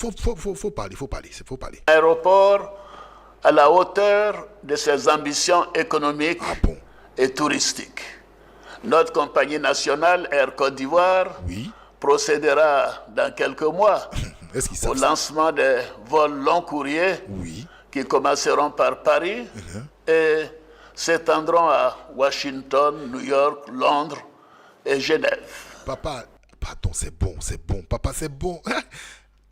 Faut parler, faut parler. Aéroport à la hauteur de ses ambitions économiques Ah bon? et touristiques. Notre compagnie nationale Air Côte d'Ivoire Oui. procédera dans quelques mois Est-ce qu'ils au savent ça? lancement des vols long courriers Oui. qui commenceront par Paris et s'étendront à Washington, New York, Londres et Genève. Papa, pardon, c'est bon, c'est bon. Papa, c'est bon.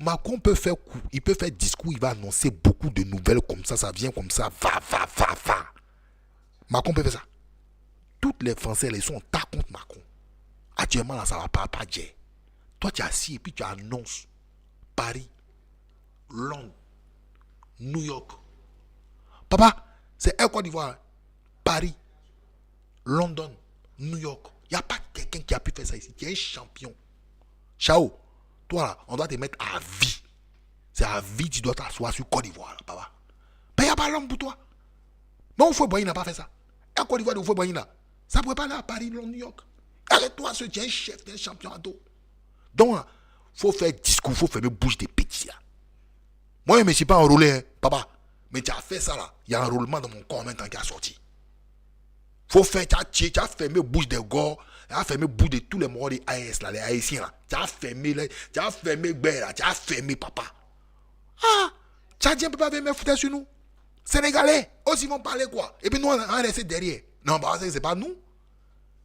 Macron peut faire coup, il peut faire discours, il va annoncer beaucoup de nouvelles comme ça vient comme ça, va. Macron peut faire ça. Toutes les Français, ils sont tas contre Macron. Actuellement, là, ça va pas dire. Toi, tu es assis et puis tu annonces Paris, Londres, New York. Papa, c'est Air Côte d'Ivoire. Paris, London, New York. Il n'y a pas quelqu'un qui a pu faire ça ici. Tu es un champion. Ciao. Toi, là, on doit te mettre à vie. C'est à vie, tu dois t'asseoir sur Côte d'Ivoire, là, papa. Mais il n'y a pas l'homme pour toi. Non, Houphouët-Boigny n'a pas fait ça. Air Côte d'Ivoire de Houphouët-Boigny, là. Ça ne pouvait pas aller à Paris, Londres, New York. Arrête-toi, tu es un chef, tu es un champion à dos. Donc, il faut faire discours, il faut faire bouche des petits, là. Moi, je ne me suis pas enrôlé, hein, papa. Mais tu as fait ça, là. Il y a un enrôlement dans mon corps maintenant qui a sorti. Faut faire, tu as fermé bouche des gars, tu as fermé bouche de tous les morts des AS, là, les Haïtiens, là. Tu as fermé, Gbert, là. Tu as fermé, papa. Ah, Tchadien peut pas venir me foutre sur nous. Sénégalais, aussi vont parler quoi. Et puis nous, on reste derrière. Non, bah, c'est pas nous.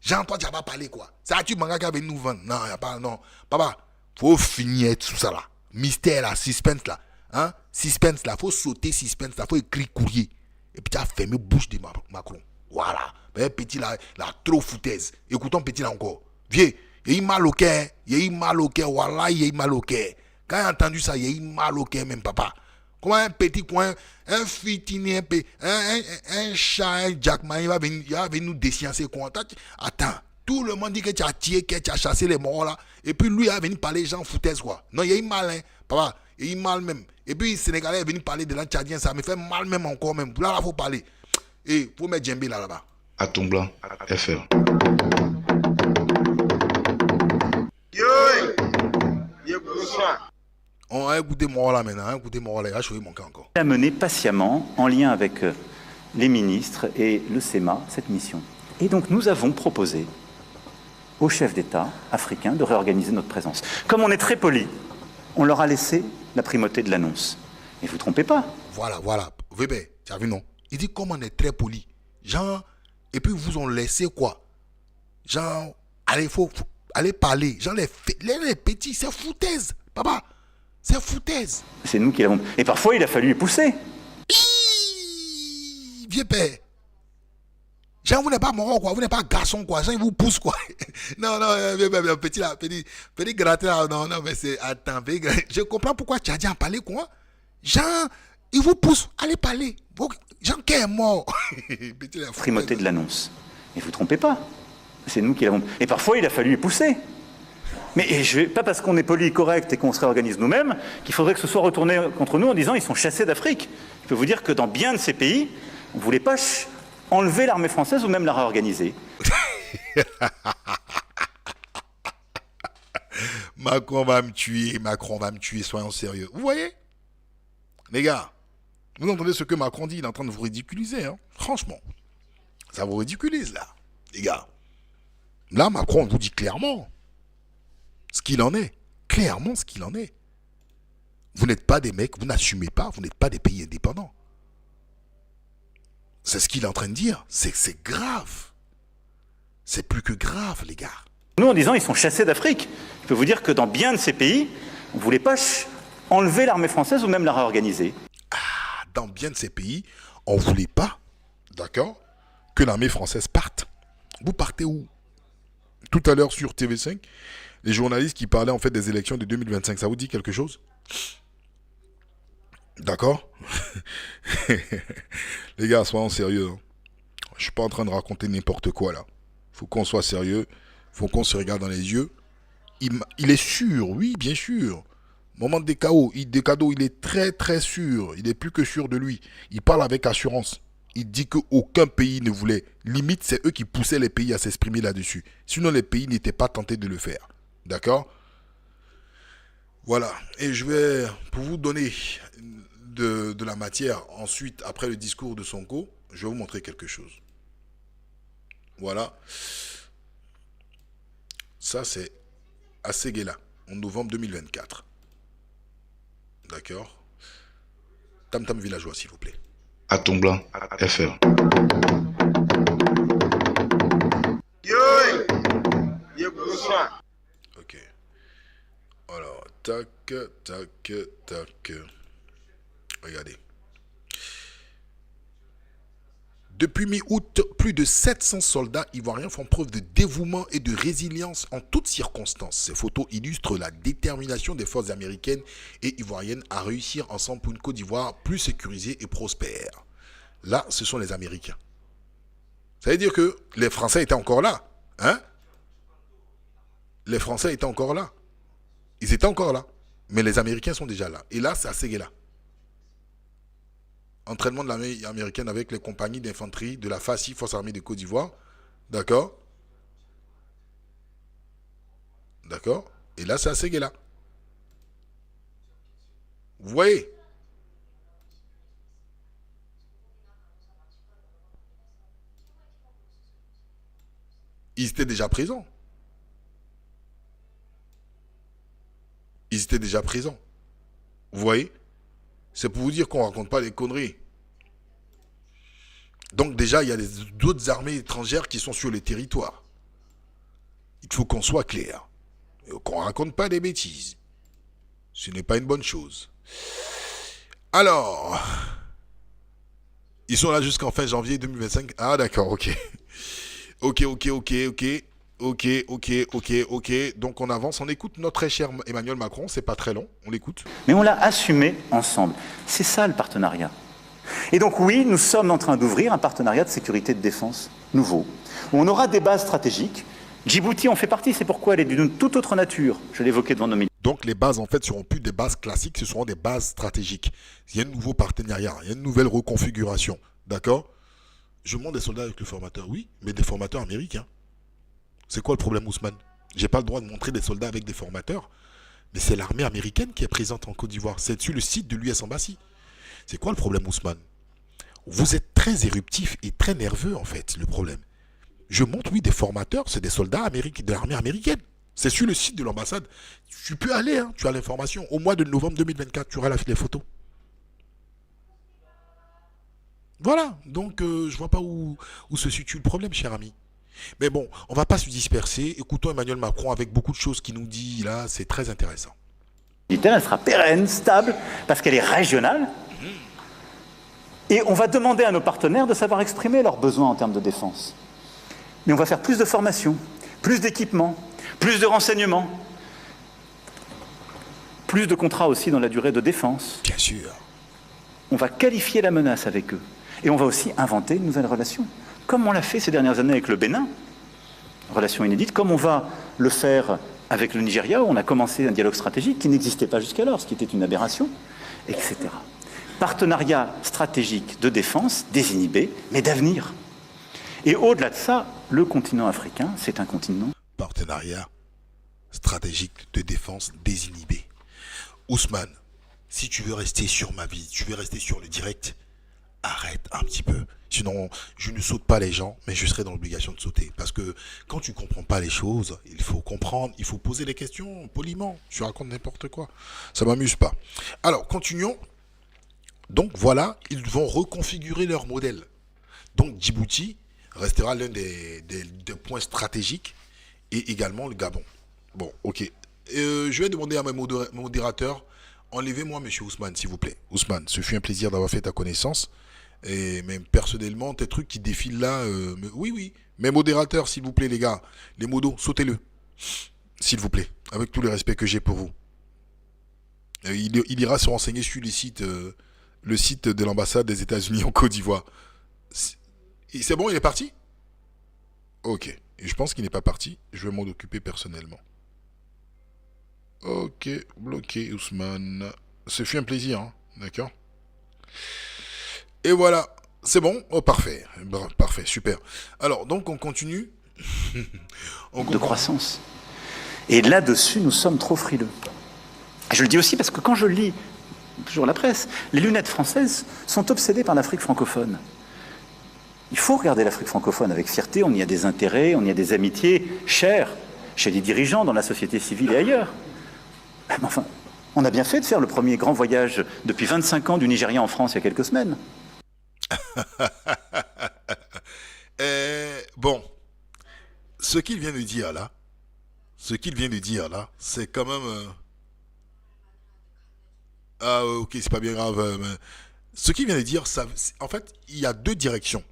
Jean, toi, tu n'as pas parlé quoi. C'est Atu Manga qui avait nous vendre. Non, il n'y a pas, non. Papa, faut finir tout ça là. Mystère là, suspense là. Hein? Suspense là, faut sauter suspense là, faut écrire courrier. Et puis tu as fermé bouche de Macron. Voilà. Mais petit là, trop foutaise. Écoutons petit là encore. Vieux, il y a eu mal au cœur. Il y a eu mal au cœur. Voilà, il y a eu mal au cœur. Quand il a entendu ça, il y a eu mal au cœur même, papa. Comment un petit coin, un fitini, un chat, un jackman, il va venir nous déciencer quoi. Attends, tout le monde dit que tu as tiré, que tu as chassé les morts là. Et puis lui, il va venir parler gens foutaises quoi. Non, il y a eu mal, hein, papa. Il y a eu mal même. Et puis, les Sénégalais est venu parler de l'Antchadien, ça me fait mal même encore même. Là, il faut parler. Et il faut mettre Djembe là-bas. À ton blanc, FR. On a écouté moi là maintenant, on a écouté moi là, il a choisi mon cas encore. A mené patiemment, en lien avec les ministres et le SEMA, cette mission. Et donc nous avons proposé aux chefs d'État africains de réorganiser notre présence. Comme on est très poli, on leur a laissé la primauté de l'annonce. Et vous ne trompez pas. Voilà. Weber, tu as vu non? Il dit comme on est très poli. Genre, et puis vous ont laissé quoi? Genre, allez parler. Genre les petits, c'est foutaise, papa. C'est foutaise. C'est nous qui l'avons. Et parfois, il a fallu les pousser. Vieux père. Genre, vous n'êtes pas mort, quoi. Vous n'êtes pas garçon, quoi. Genre, il vous pousse, quoi. Non, petit là, petit gratté là. Non, mais c'est. Attends, je comprends pourquoi tu as dit en parler, quoi. Genre, il vous pousse. Allez parler. Jean qui est mort. Petit là, primauté de l'annonce. Et vous ne trompez pas. C'est nous qui l'avons. Et parfois, il a fallu les pousser. Mais pas parce qu'on est poli, correct et qu'on se réorganise nous-mêmes qu'il faudrait que ce soit retourné contre nous en disant ils sont chassés d'Afrique. Je peux vous dire que dans bien de ces pays, on ne voulait pas enlever l'armée française ou même la réorganiser. Macron va me tuer, soyons sérieux. Vous voyez? Les gars, vous entendez ce que Macron dit, il est en train de vous ridiculiser, hein? Franchement. Ça vous ridiculise, là, les gars. Là, Macron vous dit clairement ce qu'il en est. Clairement ce qu'il en est. Vous n'êtes pas des mecs, vous n'assumez pas, vous n'êtes pas des pays indépendants. C'est ce qu'il est en train de dire. C'est grave. C'est plus que grave, les gars. Nous, en disant ils sont chassés d'Afrique. Je peux vous dire que dans bien de ces pays, on ne voulait pas enlever l'armée française ou même la réorganiser. Ah, dans bien de ces pays, on ne voulait pas, d'accord, que l'armée française parte. Vous partez où? Tout à l'heure sur TV5, les journalistes qui parlaient en fait des élections de 2025, ça vous dit quelque chose? D'accord? Les gars, soyons sérieux. Hein. Je suis pas en train de raconter n'importe quoi là. Faut qu'on soit sérieux. Faut qu'on se regarde dans les yeux. Il est sûr, oui, bien sûr. Moment des cadeaux, il est très très sûr. Il est plus que sûr de lui. Il parle avec assurance. Il dit qu'aucun pays ne voulait. Limite, c'est eux qui poussaient les pays à s'exprimer là-dessus. Sinon, les pays n'étaient pas tentés de le faire. D'accord? Voilà. Et je vais, pour vous donner de la matière, ensuite, après le discours de Sonko, je vais vous montrer quelque chose. Voilà. Ça, c'est à Séguéla, en novembre 2024. D'accord. Tam Tam Villageois, s'il vous plaît. À ton blanc, FR. Ok. Alors, tac, tac, tac. Regardez. Depuis mi-août, plus de 700 soldats ivoiriens font preuve de dévouement et de résilience en toutes circonstances. Ces photos illustrent la détermination des forces américaines et ivoiriennes à réussir ensemble pour une Côte d'Ivoire plus sécurisée et prospère. Là, ce sont les Américains. Ça veut dire que les Français étaient encore là. Hein? Les Français étaient encore là. Ils étaient encore là. Mais les Américains sont déjà là. Et là, c'est à Séguéla. Entraînement de l'armée américaine avec les compagnies d'infanterie de la FACI, Force armée de Côte d'Ivoire. D'accord? D'accord? Et là, c'est à Séguéla. Vous voyez? Ils étaient déjà présents. Ils étaient déjà présents. Vous voyez? C'est pour vous dire qu'on ne raconte pas des conneries. Donc déjà, il y a d'autres armées étrangères qui sont sur le territoire. Il faut qu'on soit clair. Et qu'on ne raconte pas des bêtises. Ce n'est pas une bonne chose. Alors, ils sont là jusqu'en fin janvier 2025. Ah d'accord, ok. Ok. Donc on avance, on écoute notre très cher Emmanuel Macron, c'est pas très long, on l'écoute. Mais on l'a assumé ensemble. C'est ça le partenariat. Et donc oui, nous sommes en train d'ouvrir un partenariat de sécurité et de défense nouveau, où on aura des bases stratégiques. Djibouti en fait partie, c'est pourquoi elle est d'une toute autre nature. Je l'évoquais devant nos militaires. Donc les bases en fait seront plus des bases classiques, ce seront des bases stratégiques. Il y a un nouveau partenariat, il y a une nouvelle reconfiguration, d'accord? Je monte des soldats avec le formateur, oui, mais des formateurs américains. C'est quoi le problème, Ousmane? J'ai pas le droit de montrer des soldats avec des formateurs, mais c'est l'armée américaine qui est présente en Côte d'Ivoire. C'est sur le site de l'US Embassy. C'est quoi le problème, Ousmane? Vous êtes très éruptif et très nerveux, en fait, le problème. Je montre, oui, des formateurs, c'est des soldats américains, de l'armée américaine. C'est sur le site de l'ambassade. Tu peux aller, hein, tu as l'information. Au mois de novembre 2024, tu auras les photos. Voilà, donc je vois pas où se situe le problème, cher ami. Mais bon, on va pas se disperser. Écoutons Emmanuel Macron avec beaucoup de choses qu'il nous dit là, c'est très intéressant. Elle sera pérenne, stable, parce qu'elle est régionale. Et on va demander à nos partenaires de savoir exprimer leurs besoins en termes de défense. Mais on va faire plus de formation, plus d'équipements, plus de renseignements, plus de contrats aussi dans la durée de défense. Bien sûr. On va qualifier la menace avec eux. Et on va aussi inventer une nouvelle relation. Comme on l'a fait ces dernières années avec le Bénin, relation inédite, comme on va le faire avec le Nigeria, où on a commencé un dialogue stratégique qui n'existait pas jusqu'alors, ce qui était une aberration, etc. Partenariat stratégique de défense, désinhibé, mais d'avenir. Et au-delà de ça, le continent africain, c'est un continent. Partenariat stratégique de défense désinhibé. Ousmane, si tu veux rester sur ma vie, tu veux rester sur le direct, arrête un petit peu. Sinon, je ne saute pas les gens, mais je serai dans l'obligation de sauter. Parce que quand tu comprends pas les choses, il faut comprendre, il faut poser les questions poliment. Tu racontes n'importe quoi. Ça m'amuse pas. Alors, continuons. Donc voilà, ils vont reconfigurer leur modèle. Donc Djibouti restera l'un des points stratégiques et également le Gabon. Bon, ok. Je vais demander à mes modérateurs, enlevez-moi monsieur Ousmane, s'il vous plaît. Ousmane, ce fut un plaisir d'avoir fait ta connaissance. Et même personnellement, tes trucs qui défilent là, oui. Mes modérateurs, s'il vous plaît, les gars, les modos, sautez-le. S'il vous plaît, avec tout le respect que j'ai pour vous. Il ira se renseigner sur le site de l'ambassade des États-Unis en Côte d'Ivoire. C'est bon, il est parti? Ok. Et je pense qu'il n'est pas parti. Je vais m'en occuper personnellement. Ok, bloqué Ousmane. Ce fut un plaisir, hein. D'accord. Et voilà, c'est bon. Oh, parfait. Parfait, super. Alors, donc, on continue. De croissance. Et là-dessus, nous sommes trop frileux. Je le dis aussi parce que quand je lis toujours la presse, les lunettes françaises sont obsédées par l'Afrique francophone. Il faut regarder l'Afrique francophone avec fierté, on y a des intérêts, on y a des amitiés chères chez les dirigeants, dans la société civile et ailleurs. Mais enfin, on a bien fait de faire le premier grand voyage depuis 25 ans du Nigeria en France il y a quelques semaines. Bon, ce qu'il vient de dire là, c'est quand même... Ah, ok, c'est pas bien grave. Mais ce qu'il vient de dire, ça, en fait, il y a deux directions.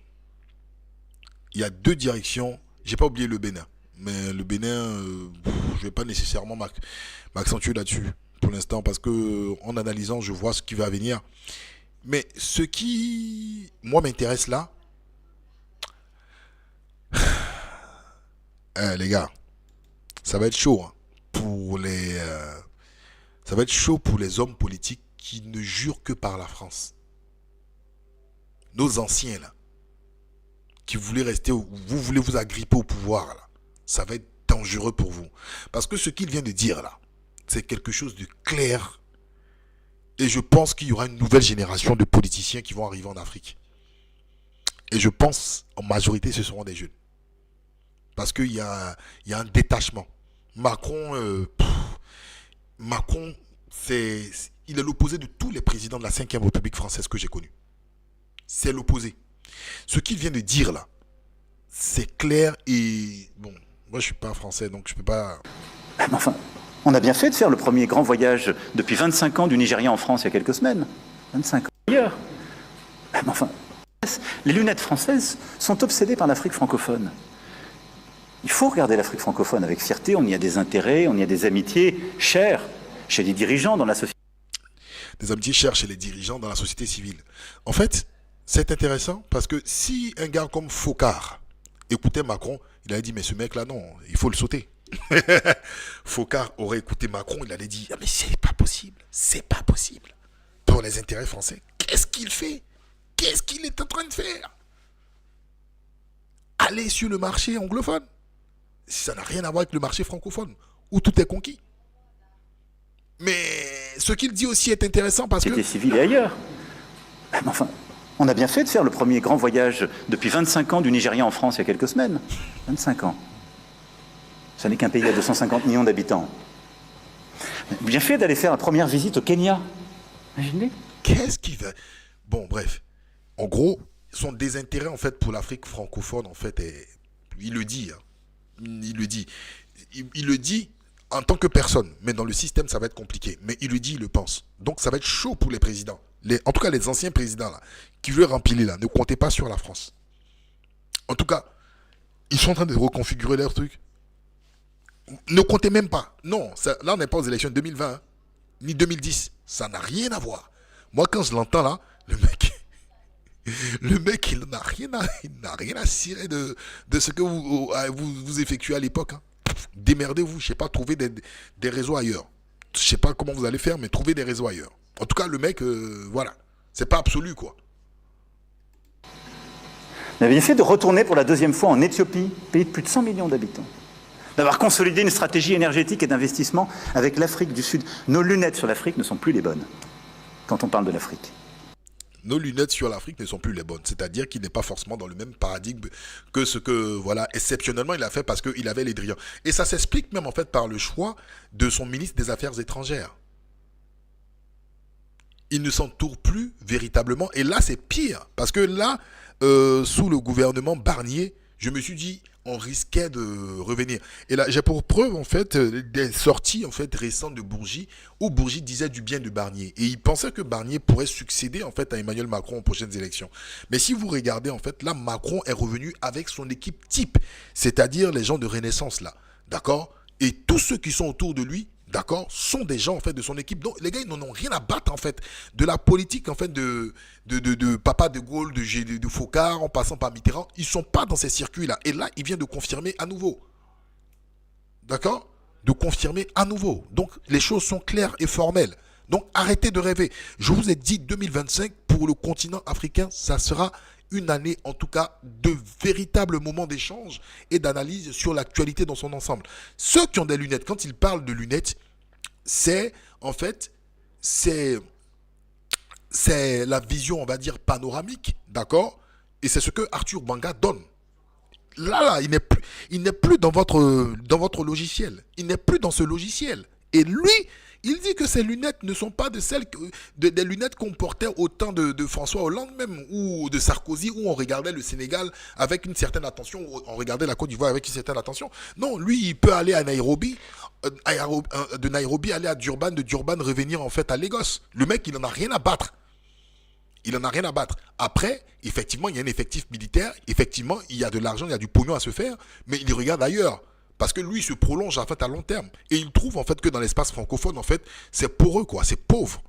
J'ai pas oublié le Bénin. Mais le Bénin, je vais pas nécessairement m'accentuer là-dessus pour l'instant parce que en analysant, je vois ce qui va venir. Mais ce qui, moi, m'intéresse là, les gars, ça va être chaud hein, ça va être chaud pour les hommes politiques qui ne jurent que par la France. Nos anciens là, qui voulaient rester, vous voulez vous agripper au pouvoir là, ça va être dangereux pour vous. Parce que ce qu'il vient de dire là, c'est quelque chose de clair. Et je pense qu'il y aura une nouvelle génération de politiciens qui vont arriver en Afrique. Et je pense, en majorité, ce seront des jeunes. Parce qu'il y a un détachement. Macron, il est l'opposé de tous les présidents de la 5e République française que j'ai connus. C'est l'opposé. Ce qu'il vient de dire là, c'est clair et... Bon, moi je suis pas français, donc je peux pas... Enfin, on a bien fait de faire le premier grand voyage depuis 25 ans du Nigeria en France il y a quelques semaines. 25 ans ailleurs. Enfin, les lunettes françaises sont obsédées par l'Afrique francophone. Il faut regarder l'Afrique francophone avec fierté, on y a des intérêts, on y a des amitiés chères chez les dirigeants dans la société. Des amitiés chères chez les dirigeants dans la société civile. En fait, c'est intéressant parce que si un gars comme Focard écoutait Macron, il allait dire mais ce mec là non, il faut le sauter. Focard aurait écouté Macron, il allait dire ah, mais c'est pas possible. Pour les intérêts français, qu'est-ce qu'il fait? Qu'est-ce qu'il est en train de faire? Aller sur le marché anglophone. Ça n'a rien à voir avec le marché francophone, où tout est conquis. Mais ce qu'il dit aussi est intéressant parce que... Société civile et ailleurs. Enfin, on a bien fait de faire le premier grand voyage depuis 25 ans du Nigeria en France il y a quelques semaines. 25 ans. Ça n'est qu'un pays à 250 millions d'habitants. Bien fait d'aller faire la première visite au Kenya. Imaginez. Qu'est-ce qu'il va... Bon, bref. En gros, son désintérêt, en fait, pour l'Afrique francophone, en fait, est... il le dit. Hein. Il le dit en tant que personne. Mais dans le système, ça va être compliqué. Mais il le dit, il le pense. Donc, ça va être chaud pour les présidents. En tout cas, les anciens présidents, là, qui veulent remplir, là, ne comptez pas sur la France. En tout cas, ils sont en train de reconfigurer leur truc. Ne comptez même pas. Non, ça, là, on n'est pas aux élections de 2020, hein, ni 2010. Ça n'a rien à voir. Moi, quand je l'entends, là, le mec, il n'a rien à cirer de ce que vous effectuez à l'époque. Hein. Démerdez-vous, je sais pas, trouvez des réseaux ailleurs. Je sais pas comment vous allez faire, mais trouvez des réseaux ailleurs. En tout cas, le mec, voilà, c'est pas absolu, quoi. On a bien fait de retourner pour la deuxième fois en Éthiopie, pays de plus de 100 millions d'habitants. D'avoir consolidé une stratégie énergétique et d'investissement avec l'Afrique du Sud. Nos lunettes sur l'Afrique ne sont plus les bonnes, quand on parle de l'Afrique. Nos lunettes sur l'Afrique ne sont plus les bonnes. C'est-à-dire qu'il n'est pas forcément dans le même paradigme que ce que, voilà, exceptionnellement il a fait parce qu'il avait les dirigeants. Et ça s'explique même en fait par le choix de son ministre des Affaires étrangères. Il ne s'entoure plus véritablement. Et là, c'est pire. Parce que là, sous le gouvernement Barnier, je me suis dit, on risquait de revenir. Et là, j'ai pour preuve, en fait, des sorties, en fait, récentes de Bourgi, où Bourgi disait du bien de Barnier. Et il pensait que Barnier pourrait succéder, en fait, à Emmanuel Macron aux prochaines élections. Mais si vous regardez, en fait, là, Macron est revenu avec son équipe type. C'est-à-dire les gens de Renaissance, là. D'accord? Et tous ceux qui sont autour de lui, d'accord, sont des gens en fait de son équipe. Donc les gars, ils n'en ont rien à battre en fait de la politique en fait de Papa de Gaulle, de Focard, en passant par Mitterrand. Ils sont pas dans ces circuits-là. Et là, il vient de confirmer à nouveau. D'accord? De confirmer à nouveau. Donc les choses sont claires et formelles. Donc arrêtez de rêver. Je vous ai dit 2025 pour le continent africain, ça sera une année en tout cas de véritables moments d'échange et d'analyse sur l'actualité dans son ensemble. Ceux qui ont des lunettes, quand ils parlent de lunettes, c'est en fait, c'est la vision, on va dire, panoramique, d'accord? Et c'est ce que Arthur Banga donne. Là, il n'est plus dans votre logiciel. Il n'est plus dans ce logiciel. Et lui, il dit que ces lunettes ne sont pas des lunettes qu'on portait au temps de François Hollande même, ou de Sarkozy, où on regardait le Sénégal avec une certaine attention, où on regardait la Côte d'Ivoire avec une certaine attention. Non, lui, il peut aller à Nairobi, de Nairobi aller à Durban, de Durban revenir en fait à Lagos. Le mec, il en a rien à battre. Il en a rien à battre. Après, effectivement, il y a un effectif militaire. Effectivement, il y a de l'argent, il y a du pognon à se faire. Mais il regarde ailleurs. Parce que lui, il se prolonge en fait à long terme. Et il trouve en fait que dans l'espace francophone, en fait, c'est poreux, quoi. C'est pauvre.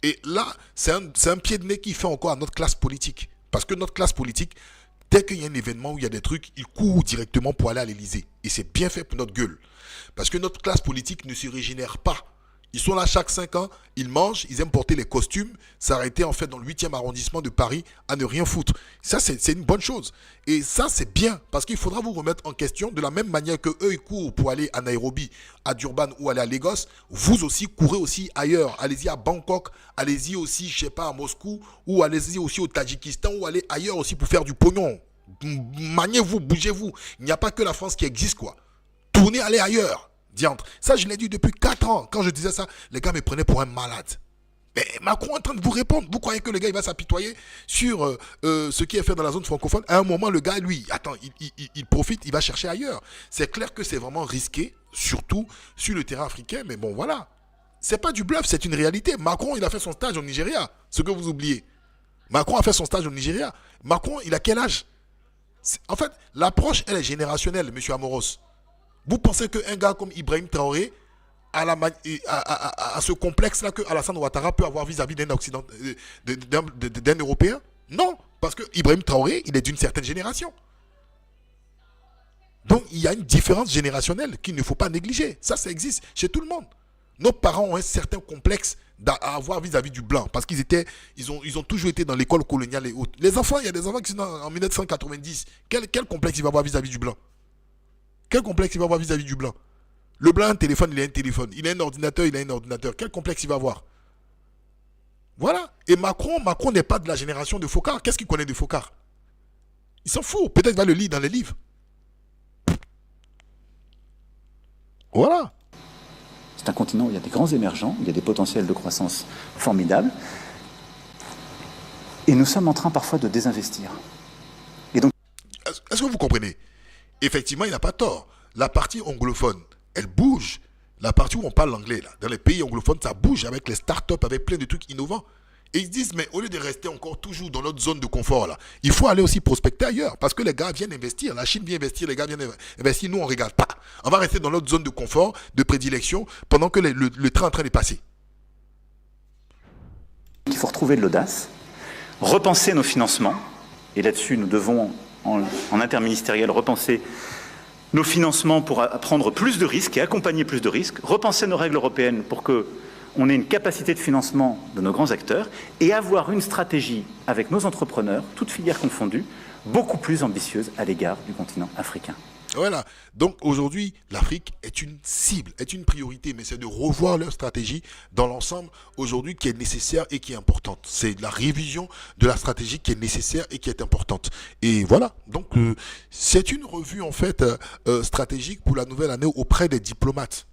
Et là, c'est un pied de nez qu'il fait encore à notre classe politique. Parce que notre classe politique, dès qu'il y a un événement où il y a des trucs, il court directement pour aller à l'Élysée. Et c'est bien fait pour notre gueule. Parce que notre classe politique ne se régénère pas. Ils sont là chaque 5 ans, ils mangent, ils aiment porter les costumes, s'arrêter en fait dans le 8e arrondissement de Paris à ne rien foutre. Ça, c'est une bonne chose. Et ça, c'est bien, parce qu'il faudra vous remettre en question de la même manière que eux, ils courent pour aller à Nairobi, à Durban ou aller à Lagos. Vous aussi, courez aussi ailleurs. Allez-y à Bangkok, allez-y aussi, je sais pas, à Moscou, ou allez-y aussi au Tadjikistan, ou allez ailleurs aussi pour faire du pognon. Maniez-vous, bougez-vous. Il n'y a pas que la France qui existe, quoi. Tournez, allez ailleurs. Diantre. Ça, je l'ai dit depuis 4 ans. Quand je disais ça, les gars me prenaient pour un malade. Mais Macron est en train de vous répondre. Vous croyez que le gars, il va s'apitoyer sur ce qui est fait dans la zone francophone? À un moment, le gars, lui, attends, il profite, il va chercher ailleurs. C'est clair que c'est vraiment risqué, surtout sur le terrain africain. Mais bon, voilà. C'est pas du bluff, c'est une réalité. Macron, il a fait son stage au Nigeria. Ce que vous oubliez. Macron a fait son stage au Nigeria. Macron, il a quel âge? En fait, l'approche, elle est générationnelle, monsieur Amoros. Vous pensez qu'un gars comme Ibrahim Traoré a ce complexe-là que Alassane Ouattara peut avoir vis-à-vis d'un Européen? Non, parce que Ibrahim Traoré, il est d'une certaine génération. Donc, il y a une différence générationnelle qu'il ne faut pas négliger. Ça existe chez tout le monde. Nos parents ont un certain complexe à avoir vis-à-vis du blanc, parce ils ont toujours été dans l'école coloniale et autres. Les enfants, il y a des enfants qui sont en 1990. Quel complexe il va avoir vis-à-vis du blanc? Quel complexe il va avoir vis-à-vis du blanc? Le blanc a un téléphone, il a un téléphone. Il a un ordinateur, il a un ordinateur. Quel complexe il va avoir? Voilà. Et Macron n'est pas de la génération de Focard. Qu'est-ce qu'il connaît de Focard? Il s'en fout. Peut-être qu'il va le lire dans les livres. Voilà. C'est un continent où il y a des grands émergents, il y a des potentiels de croissance formidables. Et nous sommes en train parfois de désinvestir. Et donc... Est-ce que vous comprenez? Effectivement, il n'a pas tort. La partie anglophone, elle bouge. La partie où on parle l'anglais, là, dans les pays anglophones, ça bouge avec les startups, avec plein de trucs innovants. Et ils se disent, mais au lieu de rester encore toujours dans notre zone de confort, là, il faut aller aussi prospecter ailleurs. Parce que les gars viennent investir. La Chine vient investir, les gars viennent investir. Nous, on ne regarde pas. On va rester dans notre zone de confort, de prédilection, pendant que le train est en train de passer. Il faut retrouver de l'audace, repenser nos financements. Et là-dessus, nous devons... en interministériel, repenser nos financements pour prendre plus de risques et accompagner plus de risques, repenser nos règles européennes pour qu'on ait une capacité de financement de nos grands acteurs et avoir une stratégie avec nos entrepreneurs, toutes filières confondues, beaucoup plus ambitieuse à l'égard du continent africain. Voilà. Donc aujourd'hui, l'Afrique est une cible, est une priorité, mais c'est de revoir leur stratégie dans l'ensemble aujourd'hui qui est nécessaire et qui est importante. C'est la révision de la stratégie qui est nécessaire et qui est importante. Et voilà. Donc c'est une revue en fait stratégique pour la nouvelle année auprès des diplomates.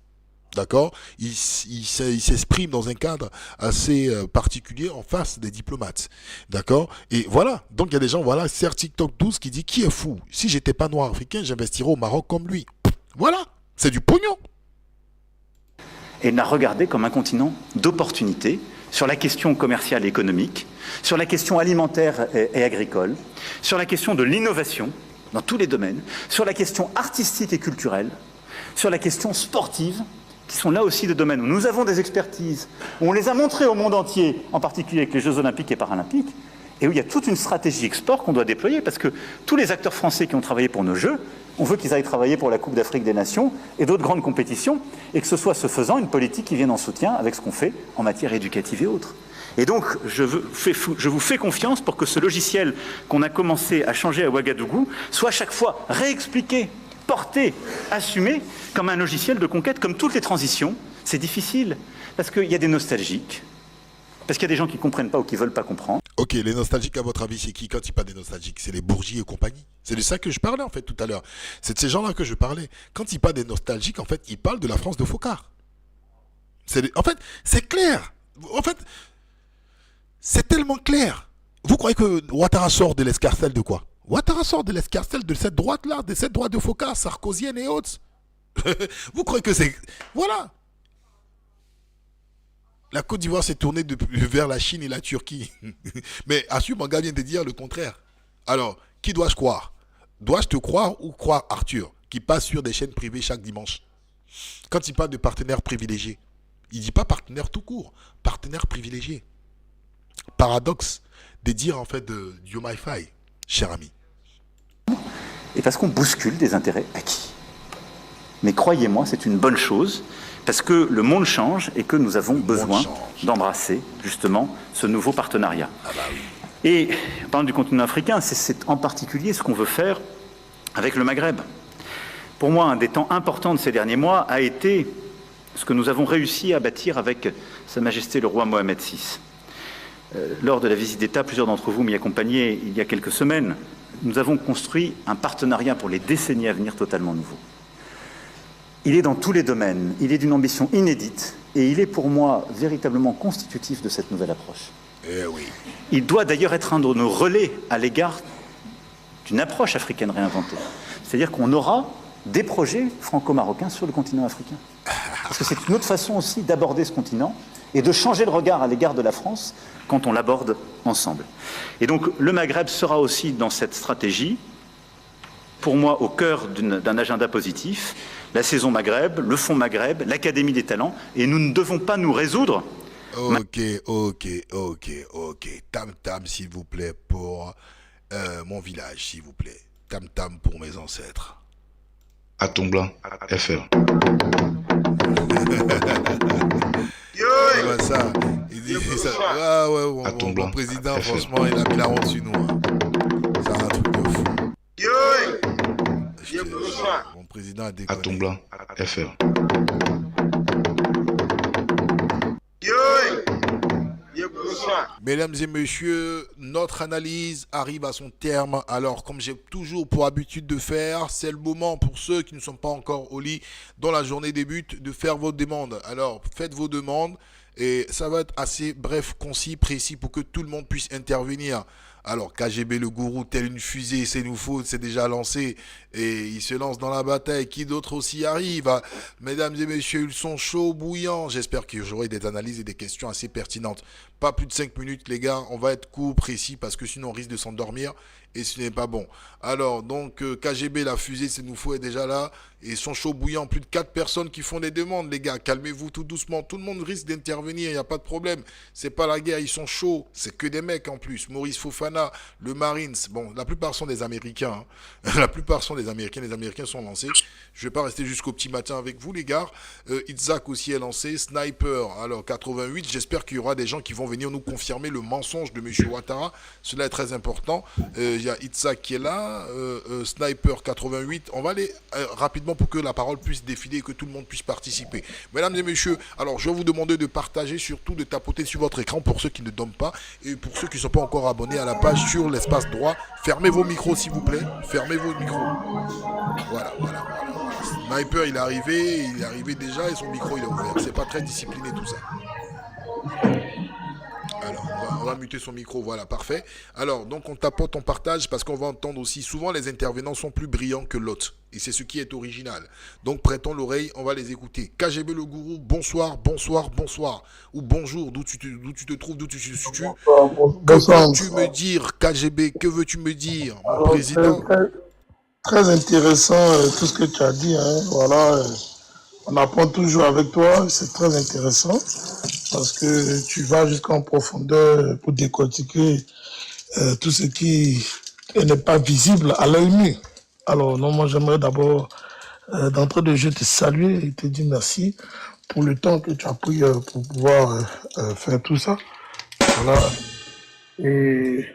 D'accord? Il s'exprime dans un cadre assez particulier en face des diplomates. D'accord? Et voilà. Donc il y a des gens, voilà, Serre TikTok 12 qui dit qui est fou? Si j'étais pas noir africain, j'investirais au Maroc comme lui. Voilà. C'est du pognon. Et l'a regardé comme un continent d'opportunités sur la question commerciale et économique, sur la question alimentaire et agricole, sur la question de l'innovation dans tous les domaines, sur la question artistique et culturelle, sur la question sportive, qui sont là aussi des domaines où nous avons des expertises, où on les a montrées au monde entier, en particulier avec les Jeux Olympiques et Paralympiques, et où il y a toute une stratégie export qu'on doit déployer, parce que tous les acteurs français qui ont travaillé pour nos Jeux, on veut qu'ils aillent travailler pour la Coupe d'Afrique des Nations et d'autres grandes compétitions, et que ce soit, ce faisant, une politique qui vienne en soutien avec ce qu'on fait en matière éducative et autres. Et donc, je vous fais confiance pour que ce logiciel qu'on a commencé à changer à Ouagadougou soit à chaque fois réexpliqué, porté, assumé comme un logiciel de conquête, comme toutes les transitions. C'est difficile, parce qu'il y a des nostalgiques, parce qu'il y a des gens qui ne comprennent pas ou qui ne veulent pas comprendre. Ok, les nostalgiques, à votre avis, c'est qui quand il parle des nostalgiques? C'est les Bourgies et compagnie. C'est de ça que je parlais, en fait, tout à l'heure. C'est de ces gens-là que je parlais. Quand il parle des nostalgiques, en fait, il parle de la France de Focard. En fait, c'est clair. En fait, c'est tellement clair. Vous croyez que Ouattara sort de l'escarcelle de quoi? Ouattara sort de l'escarcelle de cette droite-là, de cette droite de Focard, sarkozienne et autres. Vous croyez que c'est... Voilà. La Côte d'Ivoire s'est tournée vers la Chine et la Turquie. Mais Assur Manga vient de dire le contraire. Alors, qui dois-je croire? Dois-je te croire ou croire Arthur, qui passe sur des chaînes privées chaque dimanche? Quand il parle de partenaires privilégiés, il ne dit pas partenaire tout court, partenaire privilégié. Paradoxe de dire en fait de Diomaye, cher ami. Et parce qu'on bouscule des intérêts acquis. Mais croyez-moi, c'est une bonne chose, parce que le monde change et que nous avons besoin d'embrasser justement ce nouveau partenariat. Ah bah oui. Et en parlant du continent africain, c'est en particulier ce qu'on veut faire avec le Maghreb. Pour moi, un des temps importants de ces derniers mois a été ce que nous avons réussi à bâtir avec Sa Majesté le roi Mohamed VI. Lors de la visite d'État, plusieurs d'entre vous m'y accompagnaient il y a quelques semaines. Nous avons construit un partenariat pour les décennies à venir totalement nouveau. Il est dans tous les domaines, il est d'une ambition inédite et il est pour moi véritablement constitutif de cette nouvelle approche. Eh oui. Il doit d'ailleurs être un de nos relais à l'égard d'une approche africaine réinventée. C'est-à-dire qu'on aura des projets franco-marocains sur le continent africain. Parce que c'est une autre façon aussi d'aborder ce continent et de changer le regard à l'égard de la France quand on l'aborde ensemble. Et donc le Maghreb sera aussi dans cette stratégie, pour moi au cœur d'un agenda positif, la saison Maghreb, le fonds Maghreb, l'Académie des talents, et nous ne devons pas nous résoudre. Ok. Tam-tam, s'il vous plaît, pour mon village, s'il vous plaît. Tam-tam pour mes ancêtres. À ton blanc, FR. Ouais, ça, il dit ça. Ouais, mon président, FR. franchement, il a mis la honte sur nous. Hein. C'est un truc de fou. Mon président a déconné. À ton blanc, FR. Mesdames et messieurs, notre analyse arrive à son terme. Alors, comme j'ai toujours pour habitude de faire, c'est le moment pour ceux qui ne sont pas encore au lit, dont la journée débute, de faire vos demandes. Alors, faites vos demandes et ça va être assez bref, concis, précis pour que tout le monde puisse intervenir. Alors, KGB le gourou, tel une fusée, c'est nous faut, c'est déjà lancé et il se lance dans la bataille. Qui d'autre aussi arrive? Mesdames et messieurs, ils sont chauds, bouillants. J'espère que j'aurai des analyses et des questions assez pertinentes. Pas plus de 5 minutes, les gars. On va être court, précis, parce que sinon on risque de s'endormir et ce n'est pas bon. Alors, donc, KGB, la fusée, c'est nous faut, est déjà là. Et ils sont chauds, bouillants. Plus de 4 personnes qui font des demandes, les gars. Calmez-vous tout doucement. Tout le monde risque d'intervenir. Il n'y a pas de problème. C'est pas la guerre. Ils sont chauds. C'est que des mecs en plus. Maurice Fofana, le Marines. Bon, la plupart sont des Américains. Hein. La plupart sont des Américains. Les Américains sont lancés. Je ne vais pas rester jusqu'au petit matin avec vous, les gars. Itzhak aussi est lancé. Sniper, alors 88. J'espère qu'il y aura des gens qui vont venir nous confirmer le mensonge de M. Ouattara. Cela est très important. Il y a Itzhak qui est là. Sniper 88. On va aller rapidement pour que la parole puisse défiler et que tout le monde puisse participer. Mesdames et messieurs, alors je vais vous demander de partager, surtout de tapoter sur votre écran pour ceux qui ne dorment pas et pour ceux qui ne sont pas encore abonnés à la page sur l'espace droit. Fermez vos micros s'il vous plaît. Fermez vos micros. Voilà. Sniper il est arrivé déjà et son micro il est ouvert. C'est pas très discipliné tout ça. Alors, on va muter son micro, voilà, parfait. Alors, donc on tapote, on partage, parce qu'on va entendre aussi, souvent les intervenants sont plus brillants que l'autre. Et c'est ce qui est original. Donc, prêtons l'oreille, on va les écouter. KGB le gourou, bonsoir. Ou bonjour, d'où tu te trouves, d'où tu te situes. Bonsoir. Que veux-tu me dire, KGB, que veux-tu me dire, mon président? Très intéressant tout ce que tu as dit. Hein. Voilà, on apprend toujours avec toi, c'est très intéressant. Parce que tu vas jusqu'en profondeur pour décortiquer tout ce qui n'est pas visible à l'œil nu. Alors, non, moi, j'aimerais d'abord, d'entrée de jeu, te saluer et te dire merci pour le temps que tu as pris pour pouvoir faire tout ça. Voilà. Et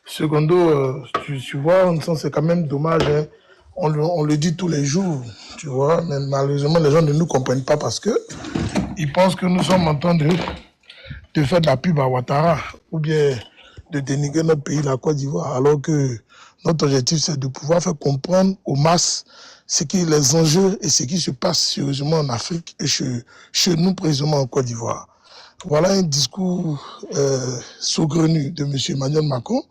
secondo, tu vois, c'est quand même dommage. Hein. On le dit tous les jours, tu vois, mais malheureusement, les gens ne nous comprennent pas parce que ils pensent que nous sommes en train de faire de la pub à Ouattara ou bien de dénigrer notre pays, la Côte d'Ivoire, alors que notre objectif, c'est de pouvoir faire comprendre aux masses les enjeux et ce qui se passe sérieusement en Afrique et chez nous, précisément en Côte d'Ivoire. Voilà un discours saugrenu de M. Emmanuel Macron,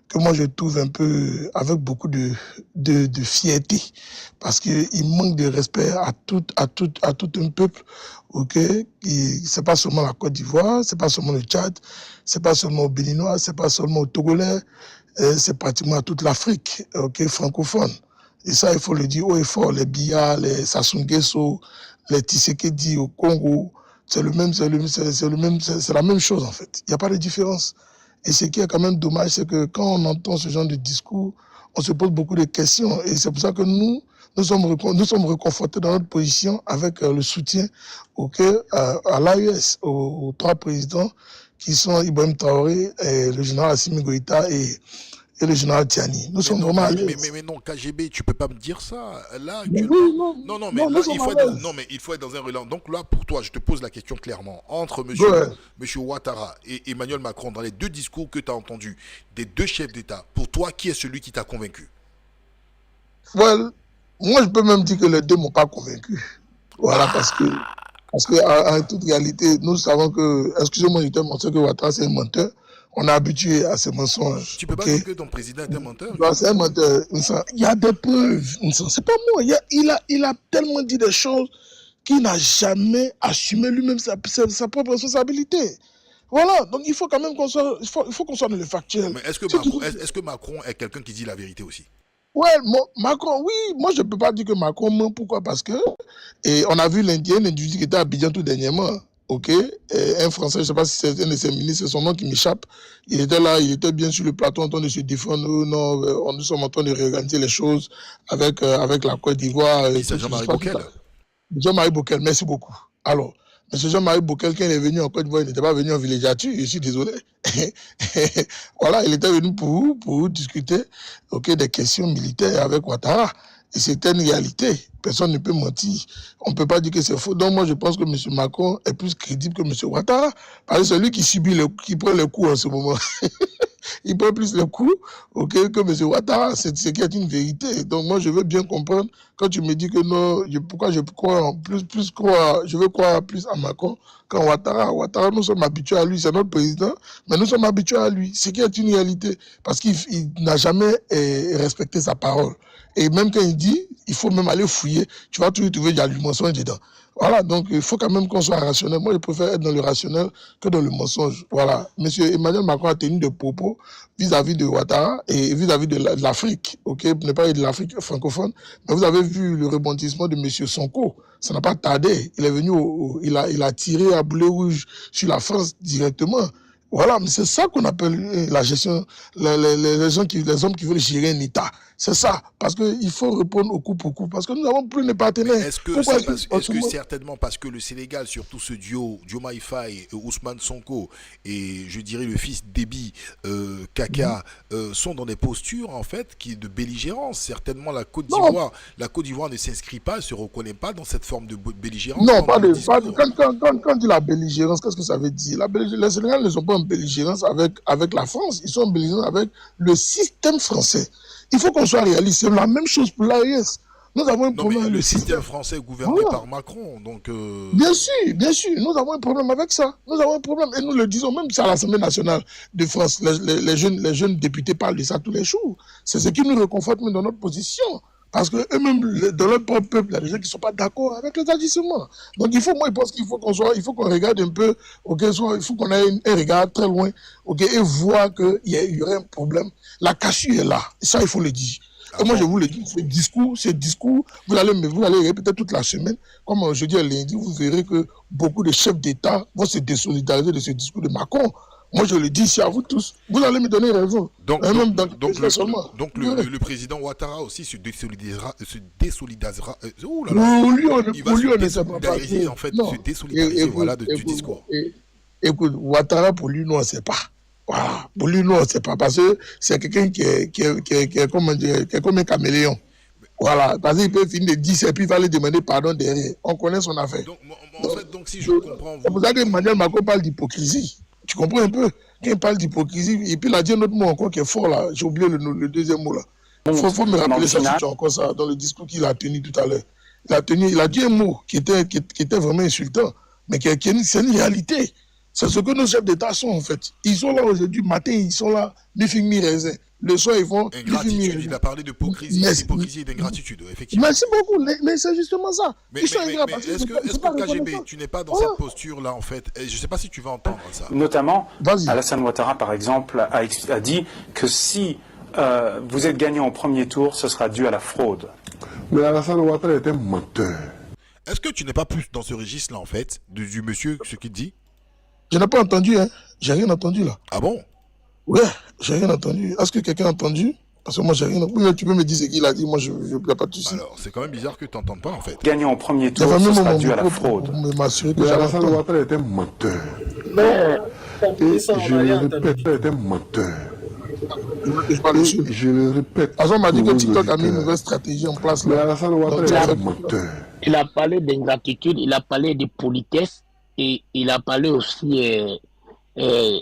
que moi je trouve un peu avec beaucoup de fierté, parce qu'il manque de respect à tout un peuple. Okay? C'est pas seulement la Côte d'Ivoire, c'est pas seulement le Tchad, c'est pas seulement au Béninois, c'est pas seulement au Togolais, c'est pratiquement à toute l'Afrique, okay, francophone. Et ça, il faut le dire haut et fort, les Biya, les Sassou Nguesso, les Tshisekedi au Congo, c'est la même chose en fait. Il n'y a pas de différence. Et ce qui est quand même dommage, c'est que quand on entend ce genre de discours, on se pose beaucoup de questions. Et c'est pour ça que nous sommes réconfortés dans notre position avec le soutien à l'AES, aux trois présidents qui sont Ibrahim Traoré, le général Assimi Goïta et le général Tiani. Nous sommes vraiment à l'aise. Mais non, KGB, tu peux pas me dire ça. Là, Mais actuellement... oui, Non, mais là, il faut être dans un relan. Donc là, pour toi, je te pose la question clairement. Entre monsieur Ouattara et Emmanuel Macron, dans les deux discours que tu as entendus, des deux chefs d'État, pour toi, qui est celui qui t'a convaincu? Well, moi, je peux même dire que les deux ne m'ont pas convaincu. Voilà, parce que en toute réalité, nous savons que, excusez-moi, je te mentionne que Ouattara, c'est un menteur. On est habitué à ces mensonges. Tu peux pas dire que ton président est un menteur? C'est un menteur. Il y a des preuves. C'est pas moi. Il a tellement dit des choses qu'il n'a jamais assumé lui-même sa propre responsabilité. Voilà. Donc il faut quand même qu'on soit dans le factuel. Mais est-ce que Macron est quelqu'un qui dit la vérité aussi? Ouais, Macron, oui. Moi, je ne peux pas dire que Macron ment. Pourquoi? Parce que on a vu l'individu qui était à Abidjan tout dernièrement. Ok, un Français, je ne sais pas si c'est un de ses ministres, c'est son nom qui m'échappe. Il était là, il était bien sur le plateau en train de se défendre. Non, nous sommes en train de réorganiser les choses avec la Côte d'Ivoire. C'est Jean-Marie Bockel. Jean-Marie Bockel, merci beaucoup. Alors, M. Jean-Marie Bockel, quand il est venu en Côte d'Ivoire, il n'était pas venu en villégiature, je suis désolé. Voilà, il était venu pour discuter des questions militaires avec Ouattara. Et c'était une réalité. Personne ne peut mentir. On ne peut pas dire que c'est faux. Donc moi, je pense que M. Macron est plus crédible que M. Ouattara. Parce que c'est lui qui prend les coups en ce moment. Il prend plus les coups que M. Ouattara. C'est ce qui est une vérité. Donc moi, je veux bien comprendre. Quand tu me dis que non, pourquoi je veux croire plus à Macron qu'à Ouattara. Ouattara, nous sommes habitués à lui. C'est notre président. Mais nous sommes habitués à lui. Ce qui est une réalité. Parce qu'il n'a jamais respecté sa parole. Et même quand il dit, il faut même aller fouiller, tu vas toujours trouver, il y a du mensonge dedans. Voilà, donc il faut quand même qu'on soit rationnel. Moi, je préfère être dans le rationnel que dans le mensonge. Voilà. Monsieur Emmanuel Macron a tenu des propos vis-à-vis de Ouattara et vis-à-vis de l'Afrique, pour ne pas dire de l'Afrique francophone. Mais vous avez vu le rebondissement de monsieur Sonko. Ça n'a pas tardé. Il est venu, il a tiré à boulet rouge sur la France directement. Voilà, mais c'est ça qu'on appelle la gestion, les hommes qui veulent gérer un État. C'est ça, parce qu'il faut répondre au coup pour coup, parce que nous n'avons plus de partenaires. Est-ce que certainement parce que le Sénégal, surtout ce duo, Diomaye Faye, Ousmane Sonko, et je dirais le fils Déby, Kaka, sont dans des postures en fait de belligérance. Certainement la Côte d'Ivoire ne s'inscrit pas, ne se reconnaît pas dans cette forme de belligérance. Non, quand on dit la belligérance, qu'est-ce que ça veut dire? Les Sénégalais ne sont pas en belligérance avec la France, ils sont en belligérance avec le système français. Il faut qu'on soit réaliste. C'est la même chose pour l'AES. Nous avons un problème avec le système français gouverné par Macron. Donc Bien sûr. Nous avons un problème avec ça. Nous avons un problème. Et nous le disons même à l'Assemblée nationale de France. Les jeunes députés parlent de ça tous les jours. C'est ce qui nous réconforte dans notre position. Parce qu'eux-mêmes, dans leur propre peuple, il y a des gens qui ne sont pas d'accord avec les agissements. Donc, je pense qu'il faut qu'on regarde un peu, il faut qu'on ait un regard très loin, et voir qu'il y aurait un problème. La cassure est là. Et ça, il faut le dire. Et moi, je vous le dis, ce discours, vous allez répéter toute la semaine. Comme je dis lundi, vous verrez que beaucoup de chefs d'État vont se désolidariser de ce discours de Macron. Moi, je le dis ici à vous tous. Vous allez me donner raison. Donc le président Ouattara aussi se désolidarisera. Pour lui, on ne sait pas passer. En fait, se désolidariser du discours. Écoute, Ouattara, pour lui, nous, on ne sait pas. Voilà. Pour lui, nous, on ne sait pas. Parce que c'est quelqu'un qui est comme un caméléon. Voilà, parce qu'il peut finir de 10 et puis il va aller demander pardon derrière. On connaît son affaire. Donc, en fait, donc si je comprends... C'est pour ça que Emmanuel Macron parle d'hypocrisie. Tu comprends un peu? Quand il parle d'hypocrisie, et puis il a dit un autre mot encore qui est fort là. J'ai oublié le deuxième mot là. Il faut me rappeler ça si tu as encore ça dans le discours qu'il a tenu tout à l'heure. Il a dit un mot qui était vraiment insultant, mais c'est une réalité. C'est ce que nos chefs d'État sont en fait. Ils sont là aujourd'hui, matin, ils sont là, ni film ni raisin. Le soir, ils vont... Ingratitude, il a parlé d'hypocrisie et d'ingratitude, effectivement. Merci beaucoup, mais c'est justement ça. Mais est-ce que KGB, tu n'es pas dans cette posture-là, en fait? Je ne sais pas si tu vas entendre ça. Notamment, Alassane Ouattara, par exemple, a dit que si vous êtes gagnant au premier tour, ce sera dû à la fraude. Mais Alassane Ouattara est un menteur. Est-ce que tu n'es pas plus dans ce registre-là, en fait, du monsieur, ce qu'il dit? Je n'ai pas entendu, hein. J'ai rien entendu, là. Ah bon? Ouais, j'ai rien entendu. Est-ce que quelqu'un a entendu? Parce que moi, j'ai rien entendu. Tu peux me dire ce qu'il a dit, moi, je n'ai pas de souci. Alors, c'est quand même bizarre que tu n'entendes pas, en fait. Gagnant au premier tour, ce sera dû à la fraude. Mais Alassane Ouattara est un menteur. Et je le répète, est un menteur. Je le répète. On m'a dit que TikTok a mis une nouvelle stratégie en place, là. Mais Alassane Ouattara est un menteur. Il a parlé d'ingratitude, il a parlé de politesse et il a parlé aussi de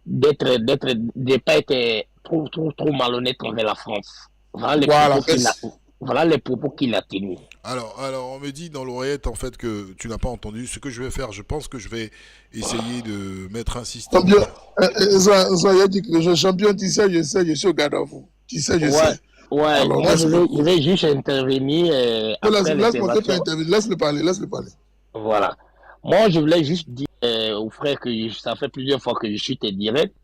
ne pas être trop malhonnête envers la France. Voilà les propos qu'il a tenus. Alors, on me dit dans l'oreillette, en fait, que tu n'as pas entendu. Ce que je vais faire, je pense que je vais essayer de mettre un système... Champion, il a dit que je suis champion, tu sais, je suis au Gaddafi. Tu sais, je sais. Ouais, alors, moi, je vais juste intervenir. Laisse-le parler. Voilà. Moi, je voulais juste dire aux frères que ça fait plusieurs fois que je suis direct,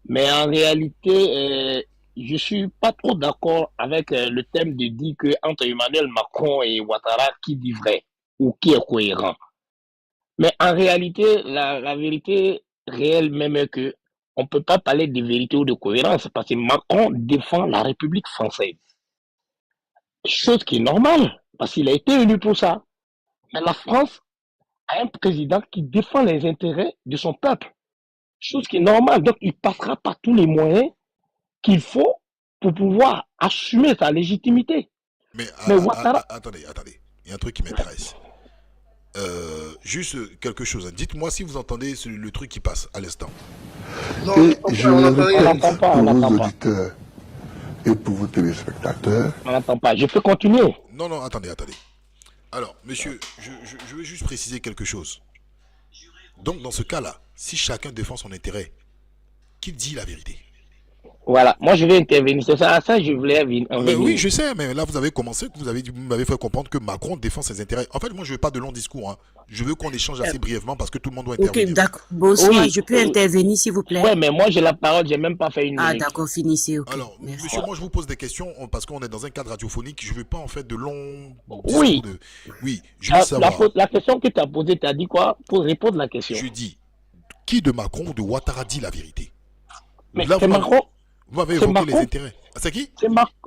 mais en réalité, je suis pas trop d'accord avec le thème de dire que entre Emmanuel Macron et Ouattara, qui dit vrai ou qui est cohérent. Mais en réalité, la vérité réelle même est que on peut pas parler de vérité ou de cohérence parce que Macron défend la République française. Chose qui est normale, parce qu'il a été élu pour ça. Mais la France a un président qui défend les intérêts de son peuple. Chose qui est normale. Donc, il passera par tous les moyens qu'il faut pour pouvoir assumer sa légitimité. Mais Ouattara... Attendez. Il y a un truc qui m'intéresse. Juste quelque chose. Dites-moi si vous entendez le truc qui passe à l'instant. Et je le répète pour vos auditeurs et pour vos téléspectateurs. On n'entend pas. Je peux continuer. Non, attendez. Alors, monsieur, je veux juste préciser quelque chose. Donc, dans ce cas-là, si chacun défend son intérêt, qui dit la vérité? Voilà, moi je vais intervenir. C'est ça je voulais venir. Mais oui, je sais, mais là vous avez commencé, vous m'avez fait comprendre que Macron défend ses intérêts. En fait, moi je veux pas de long discours. Hein. Je veux qu'on échange assez brièvement parce que tout le monde doit intervenir. Ok, d'accord. Bonsoir, oui, je peux intervenir s'il vous plaît? Oui, mais moi j'ai la parole, j'ai même pas fait une minute. Ah d'accord, finissez. Okay. Alors, merci. Monsieur, moi je vous pose des questions parce qu'on est dans un cadre radiophonique. Je veux pas en fait de longs discours. Oui. Oui, je veux savoir. La question que tu as posée, tu as dit quoi? Pour répondre à la question. Je dis, qui de Macron ou de Ouattara dit la vérité? Mais c'est Macron. Vous avez évoqué les intérêts. C'est qui?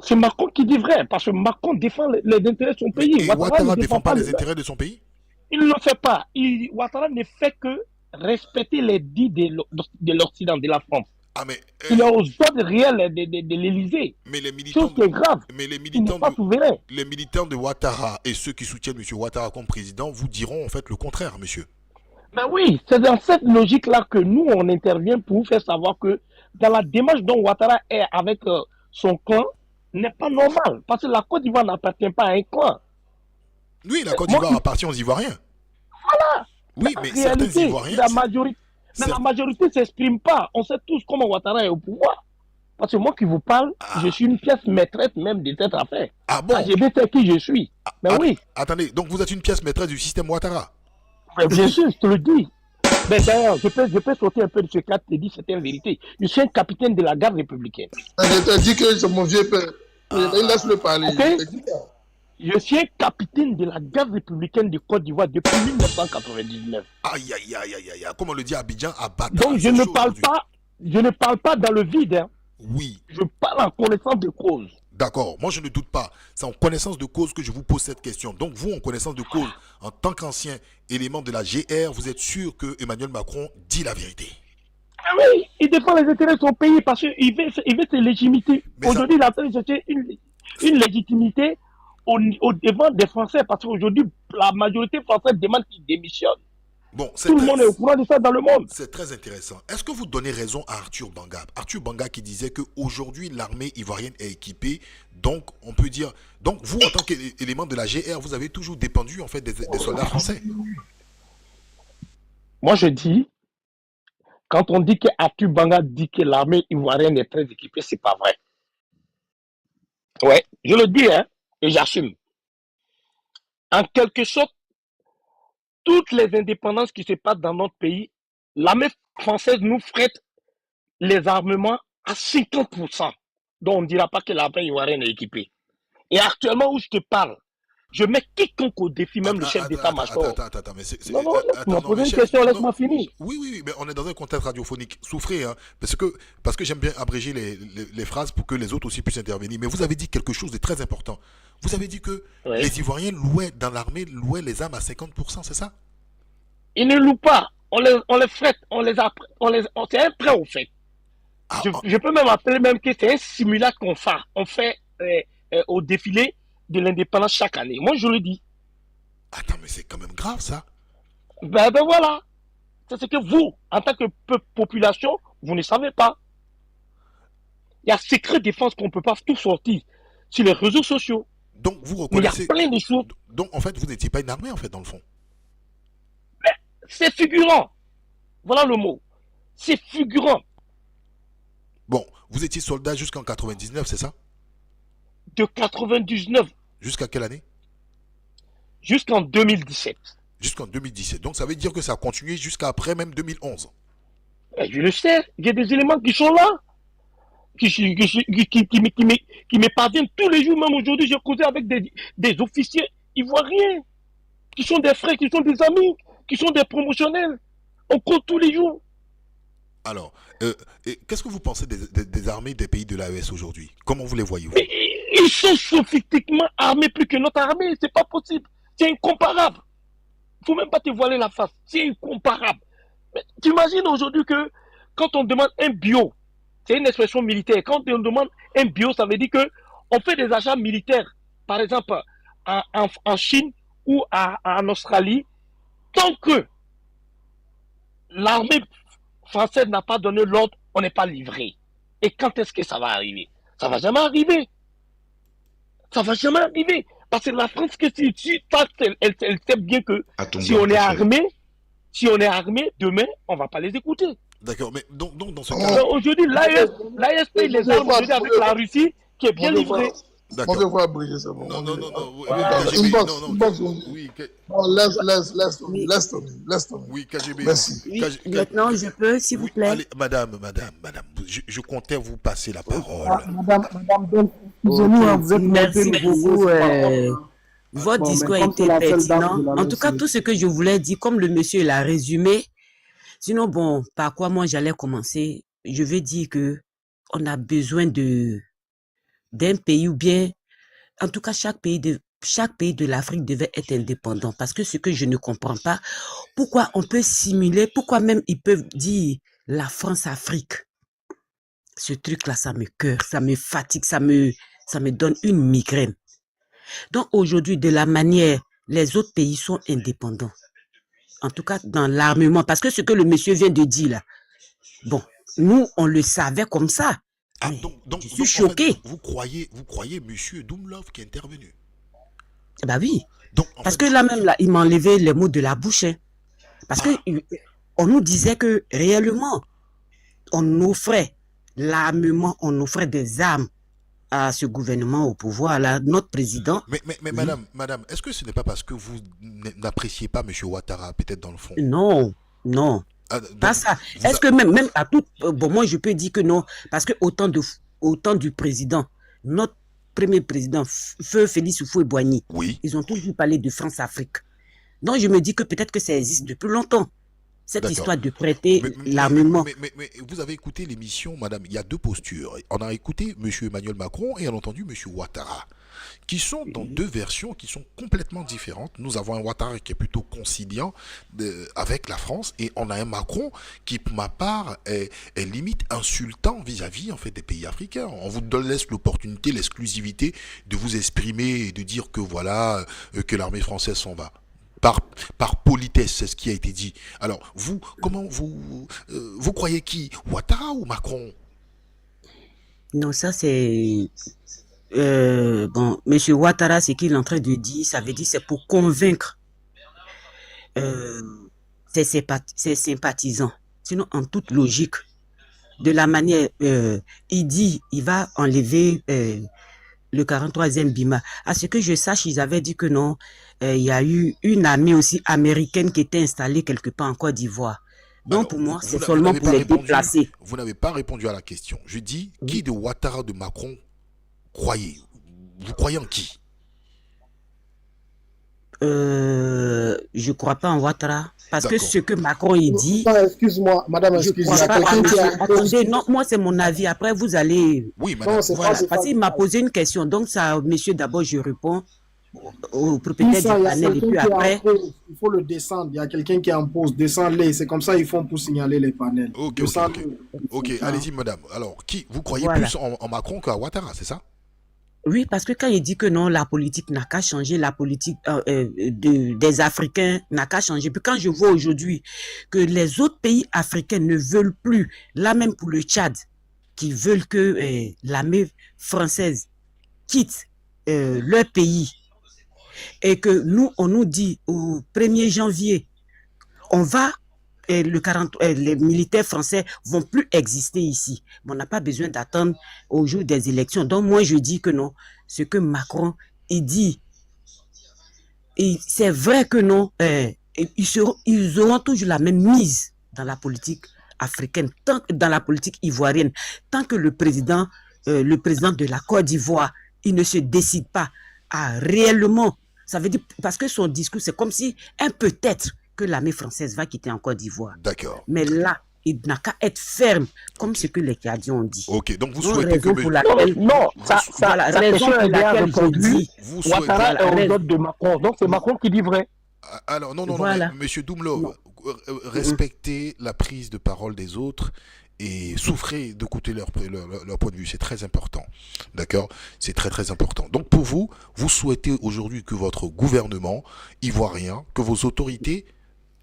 C'est Macron qui dit vrai, parce que Macron défend les intérêts de son pays. Et Ouattara ne défend pas les intérêts de son pays? Il ne le fait pas. Ouattara ne fait que respecter les dits de l'Occident, de la France. Ah, mais, il est aux ordres réels de l'Élysée. Mais les militants, chose qui est grave. Mais les militants de Ouattara et ceux qui soutiennent M. Ouattara comme président vous diront en fait le contraire, monsieur. Ben oui, c'est dans cette logique-là que nous, on intervient pour vous faire savoir que dans la démarche dont Ouattara est avec son clan, n'est pas normal. Parce que la Côte d'Ivoire n'appartient pas à un clan. Oui, la Côte d'Ivoire appartient aux Ivoiriens. Voilà. Oui, mais certains Ivoiriens... la majorité ne s'exprime pas. On sait tous comment Ouattara est au pouvoir. Parce que moi qui vous parle, je suis une pièce maîtresse même de cette affaire. Ah bon? Je sais qui je suis. Mais oui. Attendez, donc vous êtes une pièce maîtresse du système Ouattara? Mais bien sûr, je te le dis. Mais d'ailleurs, je peux sauter un peu de ce cadre et dire c'est une vérité. Je suis un capitaine de la garde républicaine. Je te dis que c'est mon vieux père. Laisse-le parler. Okay? Je suis un capitaine de la garde républicaine de Côte d'Ivoire depuis 1999. Aïe. Comme on le dit à Abidjan, à Bata. Donc je ne parle pas dans le vide. Hein. Oui. Je parle en connaissance de cause. D'accord, moi je ne doute pas. C'est en connaissance de cause que je vous pose cette question. Donc vous, en connaissance de cause, en tant qu'ancien élément de la GR, vous êtes sûr que Emmanuel Macron dit la vérité? Oui, il défend les intérêts de son pays parce qu'il veut ses légitimités. Aujourd'hui, il a cherché une légitimité au devant des Français, parce qu'aujourd'hui, la majorité française demande qu'ils démissionnent. Bon, Tout le monde est au courant de ça dans le monde. C'est très intéressant. Est-ce que vous donnez raison à Arthur Banga? Arthur Banga qui disait qu'aujourd'hui, l'armée ivoirienne est équipée. Donc, on peut dire... Donc, vous, en tant qu'élément de la GR, vous avez toujours dépendu, en fait, des soldats français. Moi, je dis, quand on dit que Arthur Banga dit que l'armée ivoirienne est très équipée, c'est pas vrai. Ouais, je le dis, hein, et j'assume. En quelque sorte, toutes les indépendances qui se passent dans notre pays, l'armée française nous frette les armements à 50%. Donc, on ne dira pas que l'armée ivoirienne est équipée. Et actuellement, où je te parle, je mets quiconque au défi, même le chef d'état-major. Attends, mais c'est... Non, laisse-moi poser une question, laisse-moi finir. Oui, mais on est dans un contexte radiophonique. Souffrez, hein, parce que j'aime bien abréger les phrases pour que les autres aussi puissent intervenir. Mais vous avez dit quelque chose de très important. Vous avez dit que les Ivoiriens dans l'armée louaient les armes à 50%, c'est ça? Ils ne louent pas. On les frette, c'est un prêt au fait. Je peux même appeler même que c'est un simulacre qu'on fait. On fait au défilé de l'indépendance chaque année. Moi, je le dis. Attends, mais c'est quand même grave, ça. Ben voilà. C'est ce que vous, en tant que population, vous ne savez pas. Il y a secret défense qu'on ne peut pas tout sortir sur les réseaux sociaux. Donc, vous Mais il reconnaissez... y a plein de choses. Donc, en fait, vous n'étiez pas une armée, en fait, dans le fond. C'est figurant. Voilà le mot. C'est figurant. Bon, vous étiez soldat jusqu'en 99, c'est ça? De 99. Jusqu'à quelle année? Jusqu'en 2017. Jusqu'en 2017. Donc, ça veut dire que ça a continué jusqu'à après même 2011. Je le sais. Il y a des éléments qui sont là. Qui me parviennent tous les jours. Même aujourd'hui, j'ai causé avec des officiers ivoiriens. Qui sont des frères, qui sont des amis, qui sont des promotionnels. On compte tous les jours. Alors, qu'est-ce que vous pensez des armées des pays de l'AES aujourd'hui? Comment vous les voyez-vous? Ils sont sophistiquement armés plus que notre armée. C'est pas possible. C'est incomparable. Il ne faut même pas te voiler la face. C'est incomparable. Tu imagines aujourd'hui que quand on demande un bio, c'est une expression militaire. Quand on demande un bio, ça veut dire qu'on fait des achats militaires. Par exemple, en Chine ou en Australie, tant que l'armée française n'a pas donné l'ordre, on n'est pas livré. Et quand est-ce que ça va arriver? Ça va jamais arriver. Ça va jamais arriver. Parce que la France, elle sait bien que si on est armé, demain, on ne va pas les écouter. D'accord, mais donc dans ce cas... Aujourd'hui, l'AES paye les armes avec la Russie qui est bien livrée. On va voir briser ça. Non. Laisse tomber. Oui, KGB. Merci. Maintenant, je peux, s'il vous plaît. Allez, madame, je comptais vous passer la parole. Madame, excusez-nous, vous êtes Merci beaucoup. Votre discours était pertinent. En tout cas, tout ce que je voulais dire, comme le monsieur l'a résumé, sinon, bon, par quoi moi j'allais commencer, je veux dire que on a besoin d'un pays ou bien, en tout cas, chaque pays de l'Afrique devait être indépendant. Parce que ce que je ne comprends pas, pourquoi on peut simuler, pourquoi même ils peuvent dire la France-Afrique. Ce truc-là, ça me cœur, ça me fatigue, ça me donne une migraine. Donc aujourd'hui, de la manière, les autres pays sont indépendants. En tout cas, dans l'armement. Parce que ce que le monsieur vient de dire là, bon, nous, on le savait comme ça. Donc, je suis choqué. En fait, vous croyez monsieur Doumlov qui est intervenu? Bah oui. Donc, parce que là même, là, il m'a enlevé les mots de la bouche. Hein. Parce que on nous disait que réellement, on offrait l'armement, on offrait des armes à ce gouvernement au pouvoir, là, notre président. Mais madame, est-ce que ce n'est pas parce que vous n'appréciez pas monsieur Ouattara, peut-être dans le fond? Non. Pas ça. Est-ce que même à tout... Bon, moi, je peux dire que non. Parce que autant du président, notre premier président, Feu Félix Houphouët-Boigny, ils ont toujours parlé de France-Afrique. Donc, je me dis que peut-être que ça existe depuis longtemps. Cette histoire de prêter l'armement. Mais vous avez écouté l'émission, madame, il y a deux postures. On a écouté M. Emmanuel Macron et on a entendu M. Ouattara. qui sont dans deux versions qui sont complètement différentes. Nous avons un Ouattara qui est plutôt conciliant avec la France et on a un Macron qui, pour ma part, est limite insultant vis-à-vis en fait des pays africains. On vous laisse l'opportunité, l'exclusivité de vous exprimer et de dire que voilà, que l'armée française s'en va. Par politesse, c'est ce qui a été dit. Alors, vous, comment vous croyez qui, Ouattara ou Macron? Non, ça c'est... bon, Monsieur Ouattara, ce qu'il est en train de dire, ça veut dire c'est pour convaincre euh, ses sympathisants. Sinon, en toute logique, de la manière, il dit, il va enlever le 43e Bima. À ce que je sache, ils avaient dit que non, il y a eu une armée aussi américaine qui était installée quelque part en Côte d'Ivoire. Donc Alors, pour moi, c'est vous seulement n'avez pour pas les répondu, déplacer. vous n'avez pas répondu à la question. Je dis, qui de Ouattara de Macron croyez? Vous croyez en qui? Je ne crois pas en Ouattara. Parce que D'accord. ce que Macron il dit, Non, excuse-moi, madame, je ne excuse-moi. crois Il y a pas à quelqu'un qui monsieur. a... Attendez, non, moi c'est mon avis. Après, vous allez... Oui, madame. Non, c'est Voilà, pas... parce qu'il m'a posé une question. Donc ça, monsieur, d'abord je réponds au Tout propriétaire ça, du il y a panel. Et quelqu'un puis qui est en après, pause. Il faut le descendre. Il y a quelqu'un qui est en pause. Descends-les. C'est comme ça ils font pour signaler les panels. Ok, ok, Descends-le. ok. Ok, allez-y, madame. Alors, qui vous croyez voilà. plus en Macron qu'à Ouattara, c'est ça? Oui, parce que quand il dit que non, la politique n'a qu'à changer, la politique des Africains n'a qu'à changer. Puis quand je vois aujourd'hui que les autres pays africains ne veulent plus, là même pour le Tchad, qui veulent que l'armée française quitte leur pays et que nous, on nous dit au 1er janvier, on va les militaires français vont plus exister ici. Mais on n'a pas besoin d'attendre au jour des élections. Donc moi, je dis que non. Ce que Macron, il dit, c'est vrai que non, ils auront toujours la même mise dans la politique africaine, dans la politique ivoirienne. Tant que le président de la Côte d'Ivoire, il ne se décide pas à réellement, ça veut dire, parce que son discours, c'est comme si un peut-être que l'armée française va quitter en Côte d'Ivoire. D'accord. Mais là, il n'a qu'à être ferme, comme ce que les Canadiens ont dit. Ok, donc vous Non, souhaitez que... raison pour laquelle, Non, voilà, sa raison question pour est bien laquelle je répondue. dis, Vous souhaitez... Ouattara est voilà, aux autres de Macron. Donc c'est Macron qui dit vrai. Alors, non, voilà. mais monsieur Doumlov, respectez la prise de parole des autres et souffrez d'écouter leur point de vue. C'est très important. D'accord? C'est très, très important. Donc, pour vous, vous souhaitez aujourd'hui que votre gouvernement ivoirien, que vos autorités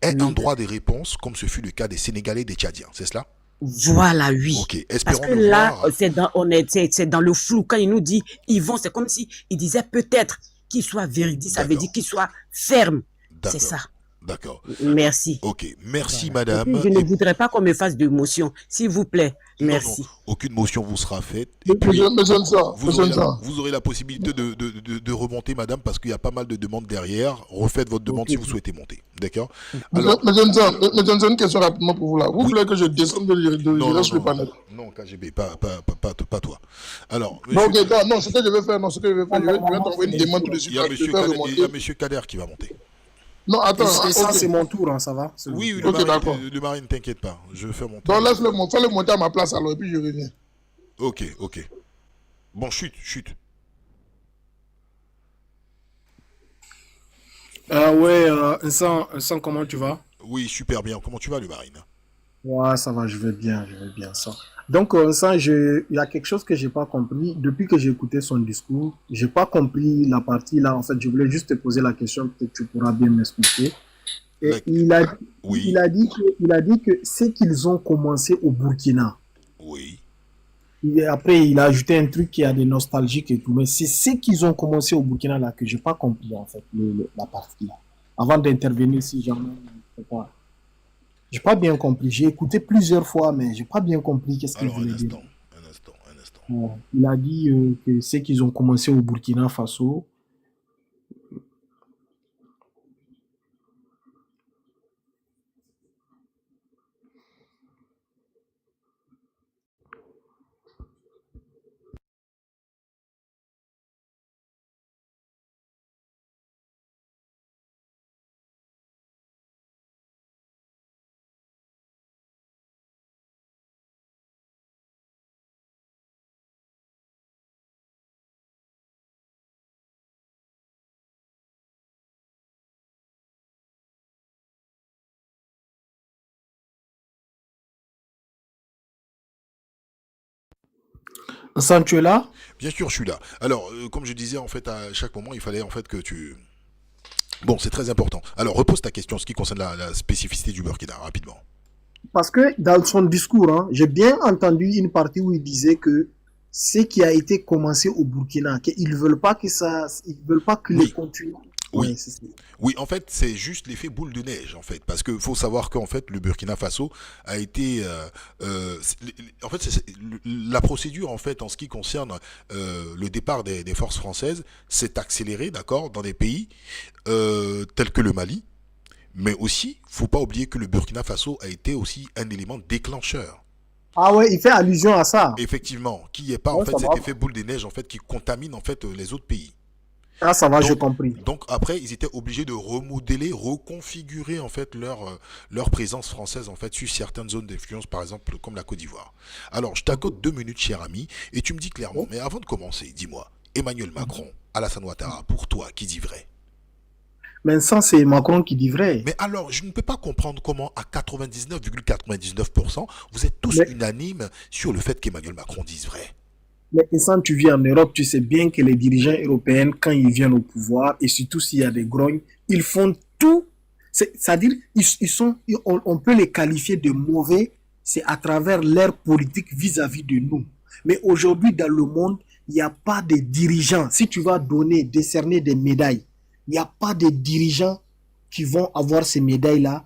aient un droit de réponse, comme ce fut le cas des Sénégalais et des Tchadiens. C'est cela? Voilà, oui. Ok, Parce espérons que le là, voir. c'est dans le flou. Quand il nous dit ils vont, c'est comme si il disait peut-être qu'il soit véridique. Ça veut dire qu'il soit ferme. C'est ça. D'accord. Merci. Ok, merci Voilà. madame. Je ne voudrais pas qu'on me fasse de motion. S'il vous plaît, merci. Non, aucune motion vous sera faite. Et puis, vous aurez la possibilité de remonter, madame, parce qu'il y a pas mal de demandes derrière. Refaites votre demande si vous souhaitez monter. D'accord? Alors, mais Johnson, une question rapidement pour vous là. Vous voulez que je descende sur le panel? Non, KGB, pas toi. Alors, non, ce que je vais faire, je vais t'envoyer une demande tout de suite. Il y a monsieur Kader qui va monter. Non, attends. Ça, c'est mon tour, ça va? Oui, le marine, t'inquiète pas. Je vais faire mon tour. Donc, fais-le monter à ma place alors, et puis je reviens. Ok. Bon, chute. Un comment tu vas? Oui, super bien. Comment tu vas, le marine? Ouais, ça va, je vais bien, ça. Donc, il y a quelque chose que j'ai pas compris. Depuis que j'ai écouté son discours, j'ai pas compris la partie là. En fait, je voulais juste te poser la question, peut-être tu pourras bien m'expliquer. Et il a dit que c'est qu'ils ont commencé au Burkina. Oui. Et après, il a ajouté un truc qui a des nostalgiques et tout. Mais c'est ce qu'ils ont commencé au Burkina là que j'ai pas compris, en fait, la partie là. Avant d'intervenir, si jamais, je sais pas. J'ai pas bien compris. J'ai écouté plusieurs fois, mais j'ai pas bien compris qu'est-ce qu'il voulait dire. Un instant. Il a dit que c'est qu'ils ont commencé au Burkina Faso. Hassan, tu es là? Bien sûr, je suis là. Alors, comme je disais, en fait, à chaque moment, il fallait en fait que tu... Bon, c'est très important. Alors, repose ta question en ce qui concerne la spécificité du Burkina, rapidement. Parce que dans son discours, hein, j'ai bien entendu une partie où il disait que ce qui a été commencé au Burkina, qu'ils ne veulent pas que ça, ils veulent pas que les continue. Oui. Ouais, c'est ça. Oui, en fait, c'est juste l'effet boule de neige, en fait, parce que faut savoir qu'en fait, le Burkina Faso a été, en fait, la procédure, en fait, en ce qui concerne le départ des forces françaises, s'est accélérée, d'accord, dans des pays tels que le Mali, mais aussi, faut pas oublier que le Burkina Faso a été aussi un élément déclencheur. Ah ouais, il fait allusion à ça. Effectivement, qui n'est pas Ouais, en fait ça cet va. effet boule de neige, en fait, qui contamine en fait les autres pays. Ah, ça va, j'ai compris. Donc après, ils étaient obligés de remodeler, reconfigurer en fait leur présence française en fait sur certaines zones d'influence, par exemple comme la Côte d'Ivoire. Alors, je t'accorde 2 minutes, cher ami, et tu me dis clairement, mais avant de commencer, dis-moi, Emmanuel Macron, Alassane Ouattara, pour toi, qui dit vrai? Mais ça, c'est Macron qui dit vrai. Mais alors, je ne peux pas comprendre comment à 99,99%, vous êtes tous unanimes sur le fait qu'Emmanuel Macron dise vrai. Mais quand tu vis en Europe, tu sais bien que les dirigeants européens, quand ils viennent au pouvoir, et surtout s'il y a des grognes, ils font tout. C'est-à-dire, on peut les qualifier de mauvais, c'est à travers leur politique vis-à-vis de nous. Mais aujourd'hui, dans le monde, il n'y a pas de dirigeants. Si tu vas décerner des médailles, il n'y a pas de dirigeants qui vont avoir ces médailles-là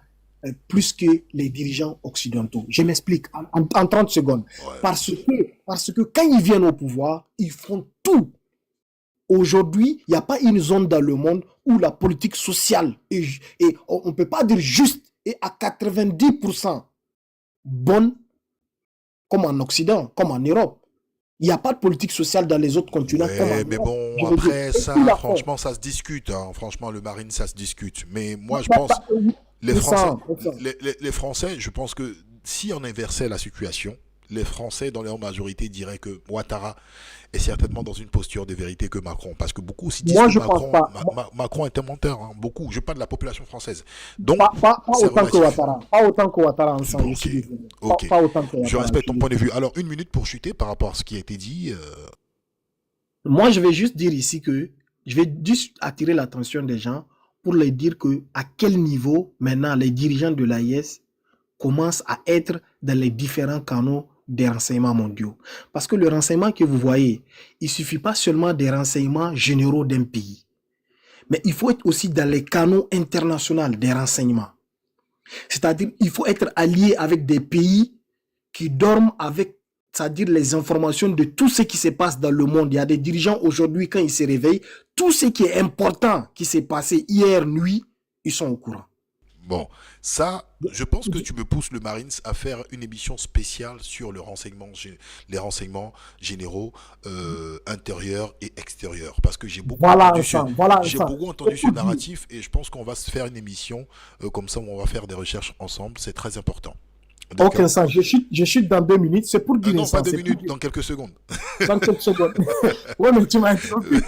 plus que les dirigeants occidentaux. Je m'explique en 30 secondes. Ouais. Parce que quand ils viennent au pouvoir, ils font tout. Aujourd'hui, il n'y a pas une zone dans le monde où la politique sociale, et on ne peut pas dire juste, et à 90% bonne, comme en Occident, comme en Europe. Il n'y a pas de politique sociale dans les autres continents. Ouais, mais bon, après ça, franchement, ça se discute. Hein. Franchement, le Marine, ça se discute. Mais moi, je pense... Les Français, je pense que si on inversait la situation, les Français, dans leur majorité, diraient que Ouattara est certainement dans une posture de vérité que Macron. Parce que beaucoup aussi disent que Macron est un menteur. Hein. Beaucoup. Je parle de la population française. Donc, pas autant que Ouattara. Pas autant que Ouattara ensemble. Ok. Pas autant que Ouattara, je respecte ton point de vue. Alors, 1 minute pour chuter par rapport à ce qui a été dit. Moi, je vais juste dire ici que je vais juste attirer l'attention des gens pour leur dire que à quel niveau maintenant les dirigeants de l'AIS commencent à être dans les différents canaux des renseignements mondiaux. Parce que le renseignement que vous voyez, il ne suffit pas seulement des renseignements généraux d'un pays, mais il faut être aussi dans les canaux internationaux des renseignements. C'est-à-dire il faut être allié avec des pays qui dorment avec, c'est-à-dire les informations de tout ce qui se passe dans le monde. Il y a des dirigeants aujourd'hui, quand ils se réveillent, tout ce qui est important qui s'est passé hier nuit, ils sont au courant. Bon, ça, je pense que tu me pousses le Marines à faire une émission spéciale sur les renseignements généraux intérieurs et extérieurs. Parce que j'ai beaucoup entendu ce narratif et je pense qu'on va se faire une émission comme ça où on va faire des recherches ensemble. C'est très important. Ok, ça, je chute dans 2 minutes, c'est pour dire non, pas 2 minutes, dans quelques secondes. Dans quelques secondes. Ouais, mais tu m'as interrompu.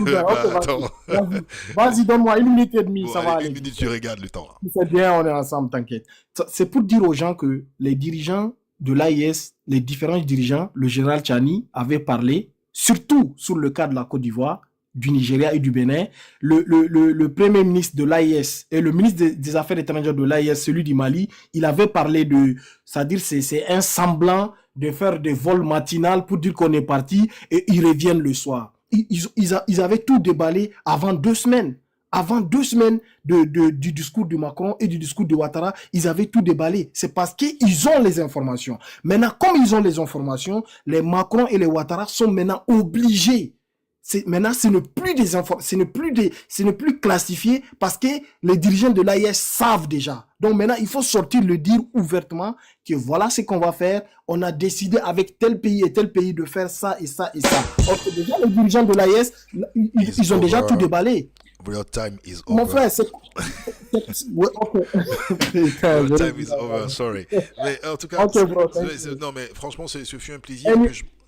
Vas-y, donne-moi 1 minute et demie, ça va aller. 1 minute, tu regardes le temps. C'est bien, on est ensemble, t'inquiète. C'est pour dire aux gens que les dirigeants de l'AIS, les différents dirigeants, le général Tchani avait parlé, surtout sur le cas de la Côte d'Ivoire, du Nigeria et du Bénin, le premier ministre de l'AIS et le ministre des Affaires étrangères de l'AIS, celui du Mali, il avait parlé de, c'est-à-dire c'est un semblant de faire des vols matinales pour dire qu'on est parti et ils reviennent le soir. Ils avaient tout déballé avant 2 semaines. Avant 2 semaines du discours de Macron et du discours de Ouattara, ils avaient tout déballé. C'est parce qu'ils ont les informations. Maintenant, comme ils ont les informations, les Macron et les Ouattara sont maintenant obligés. Maintenant, ce n'est plus classifié parce que les dirigeants de l'AIS savent déjà. Donc maintenant, il faut sortir le dire ouvertement que voilà ce qu'on va faire. On a décidé avec tel pays et tel pays de faire ça et ça et ça. Donc déjà, les dirigeants de l'AIS, ils ont déjà tout déballé. Your time is over. Mon frère, c'est... Your time is over, sorry. Mais en tout cas, non mais franchement, ce fut un plaisir.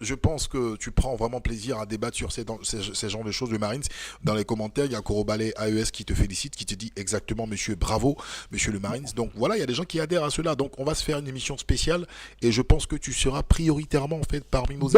Je pense que tu prends vraiment plaisir à débattre sur ces genres de choses de Marines. Dans les commentaires, il y a Korobalé AES qui te félicite, qui te dit exactement monsieur, bravo, monsieur le Marines. Donc voilà, il y a des gens qui adhèrent à cela. Donc on va se faire une émission spéciale et je pense que tu seras prioritairement en fait parmi nos